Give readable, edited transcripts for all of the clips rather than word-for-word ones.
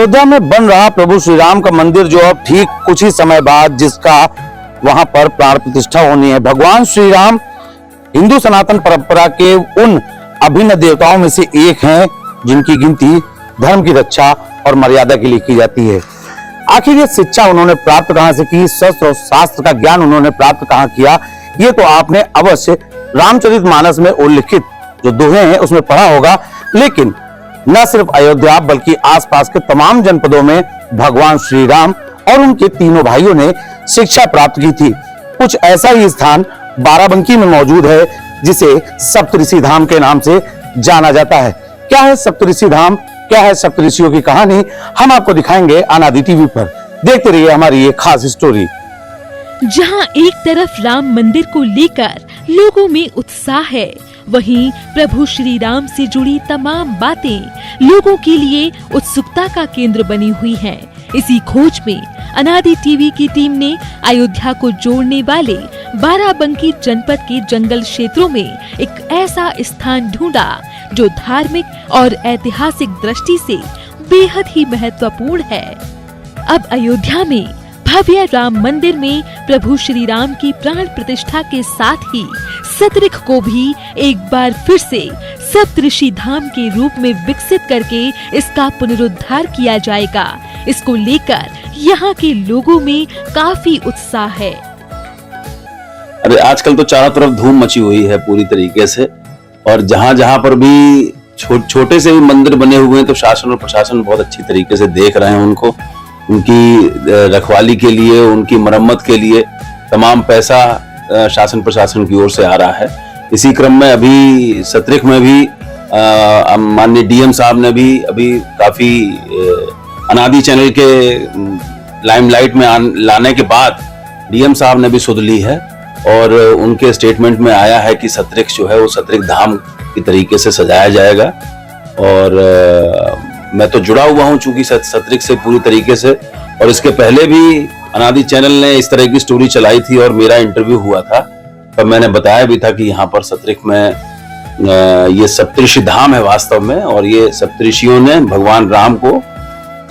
अयोध्या में बन रहा प्रभु श्री राम का मंदिर जो अब ठीक कुछ ही समय बाद जिसका वहां पर प्राण प्रतिष्ठा होनी है। भगवान श्री राम हिंदू सनातन परंपरा के उन अभिन्न देवताओं में से एक हैं जिनकी गिनती धर्म की रक्षा और मर्यादा के लिए की जाती है। आखिर ये शिक्षा उन्होंने प्राप्त कहां से की, शस्त्र और शास्त्र का ज्ञान उन्होंने प्राप्त कहां किया, ये तो आपने अवश्य रामचरितमानस में उल्लिखित जो दोहे हैं उसमें पढ़ा होगा। लेकिन न सिर्फ अयोध्या बल्कि आसपास के तमाम जनपदों में भगवान श्री राम और उनके तीनों भाइयों ने शिक्षा प्राप्त की थी। कुछ ऐसा ही स्थान बाराबंकी में मौजूद है जिसे सप्तऋषि धाम के नाम से जाना जाता है। क्या है सप्तऋषि धाम, क्या है सप्तऋषियों की कहानी, हम आपको दिखाएंगे अनादि टीवी पर। देखते रहिए हमारी ये खास स्टोरी। जहां एक तरफ राम मंदिर को लेकर लोगों में उत्साह है, वहीं प्रभु श्री राम से जुड़ी तमाम बातें लोगों के लिए उत्सुकता का केंद्र बनी हुई हैं। इसी खोज में अनादि टीवी की टीम ने अयोध्या को जोड़ने वाले बाराबंकी जनपद के जंगल क्षेत्रों में एक ऐसा स्थान ढूंढा जो धार्मिक और ऐतिहासिक दृष्टि से बेहद ही महत्वपूर्ण है। अब अयोध्या में भव्य राम मंदिर में प्रभु श्री राम की प्राण प्रतिष्ठा के साथ ही सतरिख को भी एक बार फिर से सप्तऋषि धाम के रूप में विकसित करके इसका पुनरुद्धार किया जाएगा। इसको लेकर यहाँ के लोगों में काफी उत्साह है। अरे आजकल तो चारों तरफ धूम मची हुई है पूरी तरीके से, और जहां जहां पर भी छोटे से भी मंदिर बने हुए हैं तो शासन और प्रशासन बहुत अच्छी तरीके से देख रहे हैं उनको, उनकी रखवाली के लिए, उनकी मरम्मत के लिए तमाम पैसा शासन प्रशासन की ओर से आ रहा है। इसी क्रम में अभी सतरिख में भी माननीय डीएम साहब ने भी अभी काफी अनादि चैनल के लाइमलाइट में लाने के बाद डीएम साहब ने भी सुध ली है और उनके स्टेटमेंट में आया है कि सतरिख जो है वो सतरिख धाम की तरीके से सजाया जाएगा। और मैं तो जुड़ा हुआ हूं चूंकि सतरिख से पूरी तरीके से, और इसके पहले भी अनादि चैनल ने इस तरह की स्टोरी चलाई थी और मेरा इंटरव्यू हुआ था, तब मैंने बताया भी था कि यहाँ पर सतरिख में ये सप्तऋषि धाम है वास्तव में, और ये सप्तऋषियों ने भगवान राम को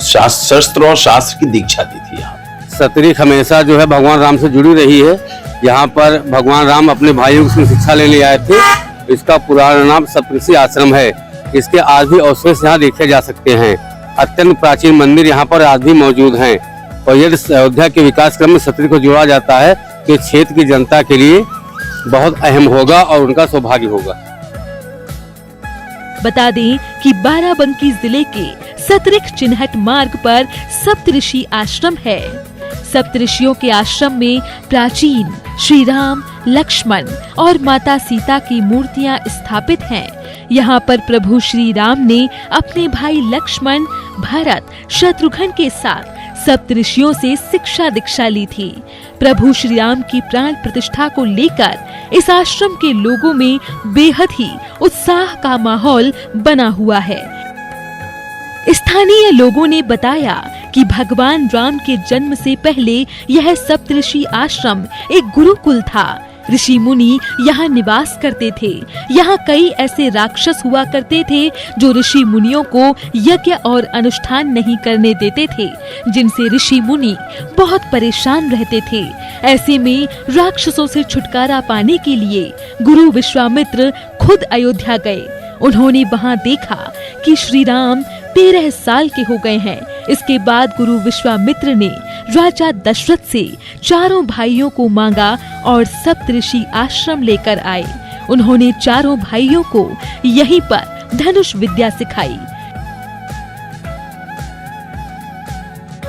शस्त्र और शास्त्र की दीक्षा दी थी। यहाँ सतरिख हमेशा जो है भगवान राम से जुड़ी रही है। यहाँ पर भगवान राम अपने भाइयों से शिक्षा लेने आए थे। इसका पुराना नाम सप्तऋषि आश्रम है। इसके आज भी अवशेष यहाँ देखे जा सकते हैं। अत्यंत प्राचीन मंदिर यहाँ पर आज भी मौजूद हैं। और यदि अयोध्या के विकास क्रम में सतरिख को जोड़ा जाता है कि क्षेत्र की जनता के लिए बहुत अहम होगा और उनका सौभाग्य होगा। बता दें कि बाराबंकी जिले के सतरिख चिन्हट मार्ग पर सप्तऋषि आश्रम है। सप्तऋषियों के आश्रम में प्राचीन श्री राम, लक्ष्मण और माता सीता की मूर्तियां स्थापित हैं। यहाँ पर प्रभु श्री राम ने अपने भाई लक्ष्मण, भरत, शत्रुघ्न के साथ सप्तऋषियों से शिक्षा दीक्षा ली थी। प्रभु श्री राम की प्राण प्रतिष्ठा को लेकर इस आश्रम के लोगों में बेहद ही उत्साह का माहौल बना हुआ है। स्थानीय लोगों ने बताया कि भगवान राम के जन्म से पहले यह सप्तऋषि आश्रम एक गुरुकुल था। ऋषि मुनि यहाँ निवास करते थे। यहाँ कई ऐसे राक्षस हुआ करते थे जो ऋषि मुनियों को यज्ञ और अनुष्ठान नहीं करने देते थे, जिनसे ऋषि मुनि बहुत परेशान रहते थे। ऐसे में राक्षसों से छुटकारा पाने के लिए गुरु विश्वामित्र खुद अयोध्या गए। उन्होंने वहाँ देखा कि श्री राम 13 साल के हो गए हैं। इसके बाद गुरु विश्वामित्र ने राजा दशरथ से चारों भाइयों को मांगा और सप्तऋषि आश्रम लेकर आए। उन्होंने चारों भाइयों को यहीं पर धनुष विद्या सिखाई।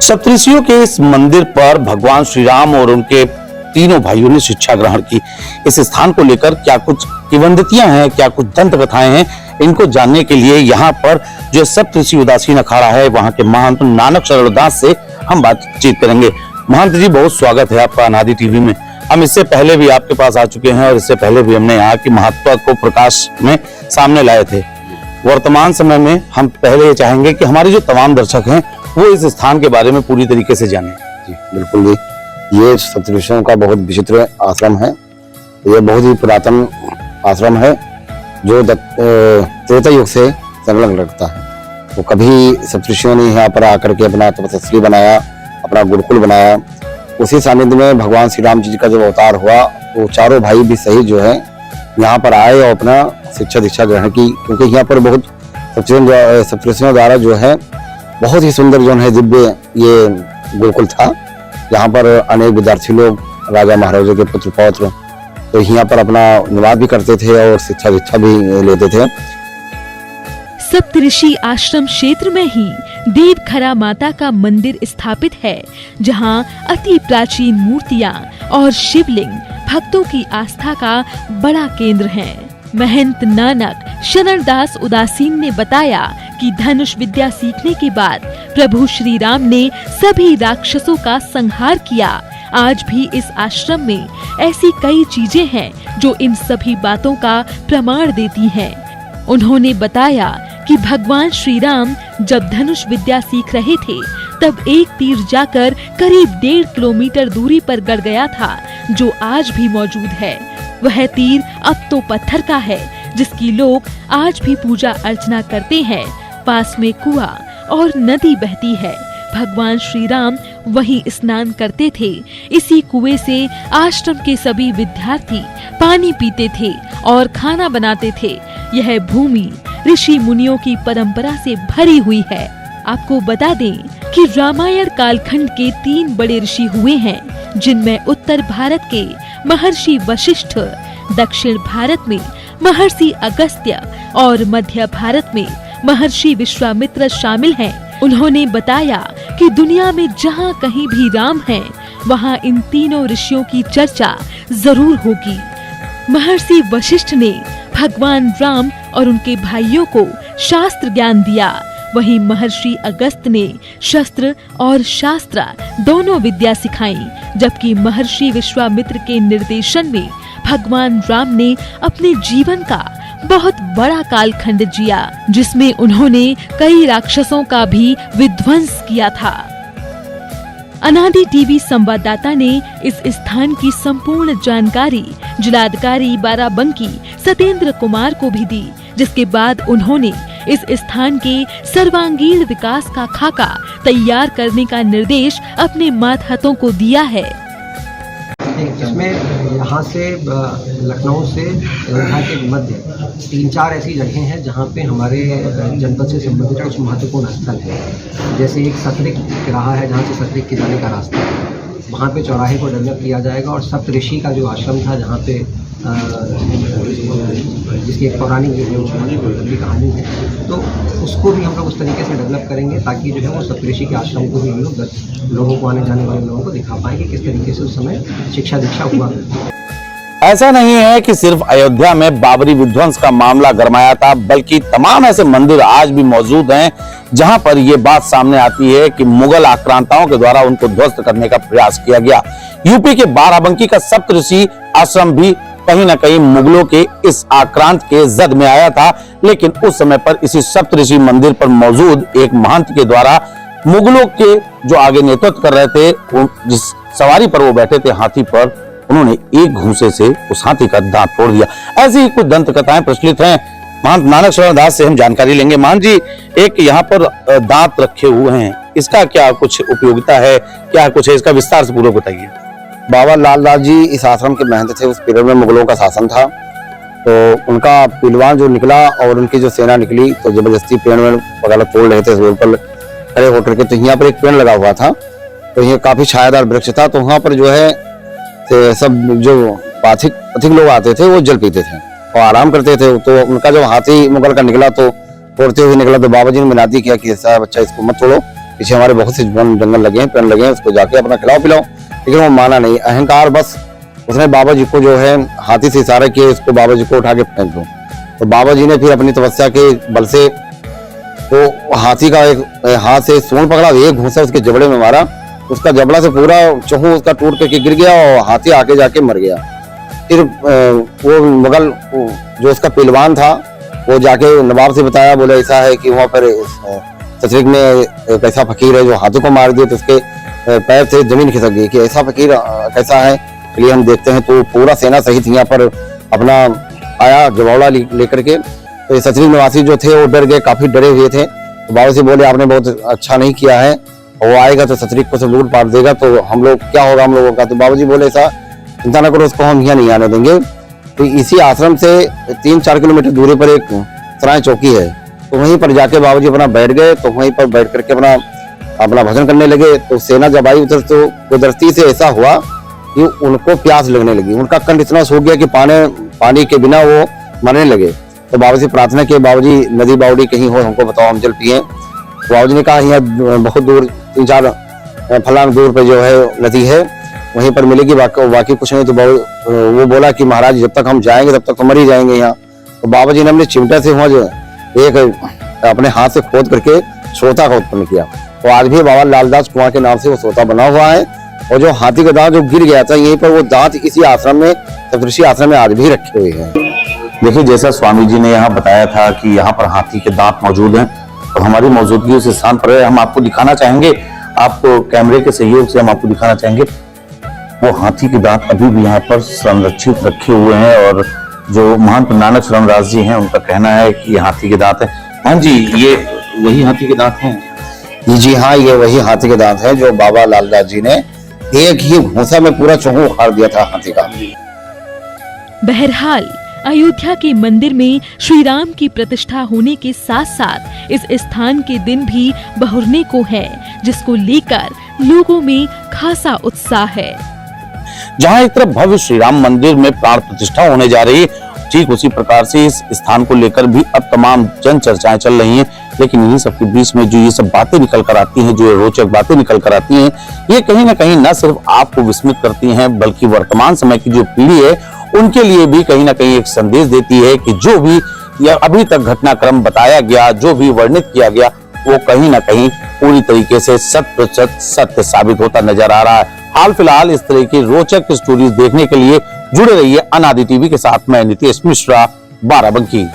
सप्तऋषियों के इस मंदिर पर भगवान श्री राम और उनके तीनों भाइयों ने शिक्षा ग्रहण की। इस स्थान को लेकर क्या कुछ किंवदंतियां हैं, क्या कुछ दंत कथाएं हैं, इनको जानने के लिए यहाँ पर जो सप्तऋषि उदासीन अखाड़ा है वहाँ के महंत नानक शरणदास से हम बातचीत करेंगे। महंत जी, बहुत स्वागत है आपका अनादि टीवी में। हम इससे पहले भी आपके पास आ चुके हैं और इससे पहले भी हमने यहाँ की महत्व को प्रकाश में सामने लाए थे। वर्तमान समय में हम पहले ये चाहेंगे कि हमारे जो तमाम दर्शक हैं वो इस स्थान के बारे में पूरी तरीके से जाने। जी बिल्कुल जी, ये सप्तऋषियों का बहुत विचित्र आश्रम है। ये बहुत ही पुरातन आश्रम है जो त्रेता युग से संलग्न रखता है। तो कभी सप्तऋषियों ने यहाँ पर आकर के अपना तपस्या बनाया, अपना गुरुकुल बनाया। उसी सानिध्य में भगवान श्री राम जी का जब अवतार हुआ तो चारों भाई भी सही जो है यहाँ पर आए और अपना शिक्षा दीक्षा ग्रहण की, क्योंकि यहाँ पर बहुत सप्तऋषियों द्वारा जो है बहुत ही सुंदर जो है दिव्य ये गुरुकुल था। यहाँ पर अनेक विद्यार्थी लोग राजा महाराजा के पुत्र पौत्र तो यहाँ पर अपना निवास भी करते थे और शिक्षा दीक्षा भी लेते थे। सप्तऋषि आश्रम क्षेत्र में ही देवखरा माता का मंदिर स्थापित है, जहां अति प्राचीन मूर्तियां और शिवलिंग भक्तों की आस्था का बड़ा केंद्र हैं। महंत नानक शरणदास उदासीन ने बताया कि धनुष विद्या सीखने के बाद प्रभु श्री राम ने सभी राक्षसों का संहार किया। आज भी इस आश्रम में ऐसी कई चीजें हैं जो इन सभी बातों का प्रमाण देती हैं। उन्होंने बताया कि भगवान श्री राम जब धनुष विद्या सीख रहे थे तब एक तीर जाकर करीब 1.5 किलोमीटर दूरी पर गड़ गया था, जो आज भी मौजूद है। वह तीर अब तो पत्थर का है, जिसकी लोग आज भी पूजा अर्चना करते हैं। पास में कुआं और नदी बहती है। भगवान श्री राम वहीं स्नान करते थे। इसी कुएं से आश्रम के सभी विद्यार्थी पानी पीते थे और खाना बनाते थे। यह भूमि ऋषि मुनियों की परंपरा से भरी हुई है। आपको बता दें कि रामायण कालखंड के 3 बड़े ऋषि हुए हैं, जिनमें उत्तर भारत के महर्षि वशिष्ठ, दक्षिण भारत में महर्षि अगस्त्य और मध्य भारत में महर्षि विश्वामित्र शामिल हैं। उन्होंने बताया कि दुनिया में जहाँ कहीं भी राम हैं, वहाँ इन तीनों ऋषियों की चर्चा जरूर होगी। महर्षि वशिष्ठ ने भगवान राम और उनके भाइयों को शास्त्र ज्ञान दिया, वहीं महर्षि अगस्त ने शस्त्र और शास्त्र दोनों विद्या सिखाई, जबकि महर्षि विश्वामित्र के निर्देशन में भगवान राम ने अपने जीवन का बहुत बड़ा कालखंड जिया, जिसमें उन्होंने कई राक्षसों का भी विध्वंस किया था। अनादि टीवी संवाददाता ने इस स्थान की संपूर्ण जानकारी जिलाधिकारी बाराबंकी सत्येंद्र कुमार को भी दी, जिसके बाद उन्होंने इस स्थान के सर्वांगीण विकास का खाका तैयार करने का निर्देश अपने मातहतों को दिया है। इसमें यहाँ से लखनऊ से अयोध्या के मध्य 3-4 ऐसी जगह हैं जहाँ पे हमारे जनपद से संबंधित कुछ महत्वपूर्ण स्थल है। जैसे एक सतरिक राह है, जहाँ से सतरिक के जाने का रास्ता है, वहाँ पे चौराहे को डेवलप किया जाएगा। और सप्तऋषि का जो आश्रम था, जहाँ पे जिसकी एक पौराणिक लंबी कहानी है, तो उसको भी हम लोग उस तरीके से डेवलप करेंगे ताकि जो है वो सप्तऋषि के आश्रम को भी हम लोग लोगों को, आने जाने वाले लोगों को दिखा पाएंगे किस तरीके से उस समय शिक्षा दीक्षा हुआ। ऐसा नहीं है कि सिर्फ अयोध्या में बाबरी विध्वंस का मामला गरमाया था, बल्कि तमाम ऐसे मंदिर आज भी मौजूद हैं जहां पर यह बात सामने आती है कि मुगल आक्रांताओं के द्वारा उनको ध्वस्त करने का प्रयास किया गया। यूपी के बाराबंकी का सप्तऋषि आश्रम भी कहीं न कहीं मुगलों के इस आक्रांत के जद में आया था, लेकिन उस समय पर इसी सप्तऋषि मंदिर पर मौजूद एक महंत के द्वारा मुगलों के जो आगे नेतृत्व कर रहे थे, जिस सवारी पर वो बैठे थे हाथी पर, उन्होंने एक घूंसे से उस हाथी का दांत तोड़ दिया। ऐसी ही कुछ दंत कथाएं प्रचलित हैं। महंत नानक शरणदास से हम जानकारी लेंगे। महंत जी, एक यहाँ पर दांत रखे हुए हैं, इसका क्या कुछ उपयोगिता है, क्या कुछ है, इसका विस्तार से पूर्वक बताइए। बाबा लाल दास जी इस आश्रम के महंत थे। उस पीरियड में मुगलों का शासन था, तो उनका पहलवान जो निकला और उनकी जो सेना निकली तो जबरदस्ती पेड़ में वगैरह तोड़ रहे थे रोड पर खड़े होकर के। तो यहाँ पर एक पेड़ लगा हुआ था, तो ये काफी छायादार वृक्ष था, तो वहाँ पर जो है सब जो अधिक लोग आते थे वो जल पीते थे और आराम करते थे। तो उनका जब हाथी मुगल का निकला तो तोड़ते हुए निकला, तो बाबा जी ने मिनती किया कि ऐसा बच्चा इसको मत तोड़ो, पीछे हमारे बहुत से जंगल लगे हैं, पेड़ लगे हैं, उसको जाके अपना खिलाओ पिलाओ। लेकिन वो माना नहीं, अहंकार बस। उसने बाबा जी को जो है हाथी से इशारा किया, इसको बाबा जी को उठा के फेंक दो। तो बाबा जी ने फिर अपनी तपस्या के बल से तो हाथी का एक हाथ से सूंड पकड़ा, एक घूंसा उसके जबड़े में मारा, उसका जबड़ा से पूरा चहु उसका टूट करके गिर गया और हाथी आके जाके मर गया। फिर वो मुगल जो उसका पहलवान था वो जाके नवाब से बताया, बोले ऐसा है कि वहाँ पर सतरिक में एक ऐसा फकीर है जो हाथी को मार दिया, तो उसके पैर से जमीन खिसक गई कि ऐसा फकीर कैसा है, चलिए हम देखते हैं। तो पूरा सेना सहित यहाँ पर अपना आया जबौड़ा लेकर के। तो सतरिक निवासी जो थे वो डर गए, काफी डरे हुए थे। तो बाबा जी बोले आपने बहुत अच्छा नहीं किया है, वो आएगा तो सतरिक को सब लूट पाट देगा, तो हम लोग क्या होगा हम लोगों का। तो बाबा जी बोले ऐसा चिंता न करो, उसको हम यहाँ नहीं आने देंगे। तो इसी आश्रम से 3-4 किलोमीटर दूरी पर एक सराय चौकी है, तो वहीं पर जाके बाबा जी अपना बैठ गए। तो वहीं पर बैठ करके अपना भजन करने लगे। तो सेना जब आई उधर तो कुदरती से ऐसा हुआ कि उनको प्यास लगने लगी, उनका कंठ इतना सूख गया कि पानी के बिना वो मरने लगे। तो बाबा जी प्रार्थना किए, बाबा जी नदी बावड़ी कहीं हो हमको बताओ, हम जल पिए। तो बाबा जी ने कहा यहाँ बहुत दूर 3-4 फलांग दूर पे जो है नदी है, वहीं पर मिलेगी, बाकी कुछ नहीं। तो वो बोला कि महाराज जब तक हम जाएंगे तब तक तो मर ही जाएंगे यहाँ। तो बाबा जी ने अपने चिमटे से वहाँ एक अपने हाथ से खोद करके श्रोता का उत्पन्न किया। तो आज भी बाबा लालदास कुआं के नाम से वो श्रोता बना हुआ है। और जो हाथी का दांत जो गिर गया था यहीं पर, वो दांत इसी आश्रम में, सप्तऋषि आश्रम में आज भी रखे हुए हैं। देखिए, जैसा स्वामी जी ने यहाँ बताया था कि यहाँ पर हाथी के दांत मौजूद हैं, तो हमारी मौजूदगी उस स्थान पर है। हम आपको दिखाना चाहेंगे, आपको कैमरे के सहयोग से हम आपको दिखाना चाहेंगे वो हाथी के दांत अभी भी यहाँ पर संरक्षित रखे हुए हैं। और जो महंत नानक शरणदास जी हैं, उनका कहना है कि ये हाथी के दांत है। हाँ जी, ये वही हाथी के दांत हैं। जी हाँ, ये वही हाथी के दांत है जो बाबा लालदास जी ने एक ही घूसा में पूरा चौहू उखाड़ दिया था हाथी का। बहरहाल अयोध्या के मंदिर में श्री राम की प्रतिष्ठा होने के साथ साथ इस स्थान के दिन भी बहुरने को है, जिसको लेकर लोगों में खासा उत्साह है। जहां एक तरफ भव्य श्री राम मंदिर में प्राण प्रतिष्ठा होने जा रही है, ठीक उसी प्रकार से इस स्थान को लेकर भी अब तमाम जन चर्चाएं चल रही हैं। लेकिन इन्हीं सबके बीच में जो ये सब बातें निकल कर आती हैं, जो रोचक बातें निकल कर आती हैं, ये कहीं ना कहीं न सिर्फ आपको विस्मित करती हैं, बल्कि वर्तमान समय की जो पीढ़ी है उनके लिए भी कहीं ना कहीं एक संदेश देती है कि जो भी या अभी तक घटनाक्रम बताया गया, जो भी वर्णित किया गया, वो कहीं ना कहीं पूरी तरीके से 100% सत्य साबित होता नजर आ रहा है। हाल फिलहाल इस तरह की रोचक स्टोरीज देखने के लिए जुड़े रहिए अनादि टीवी के साथ। मैं नितेश मिश्रा, बाराबंकी।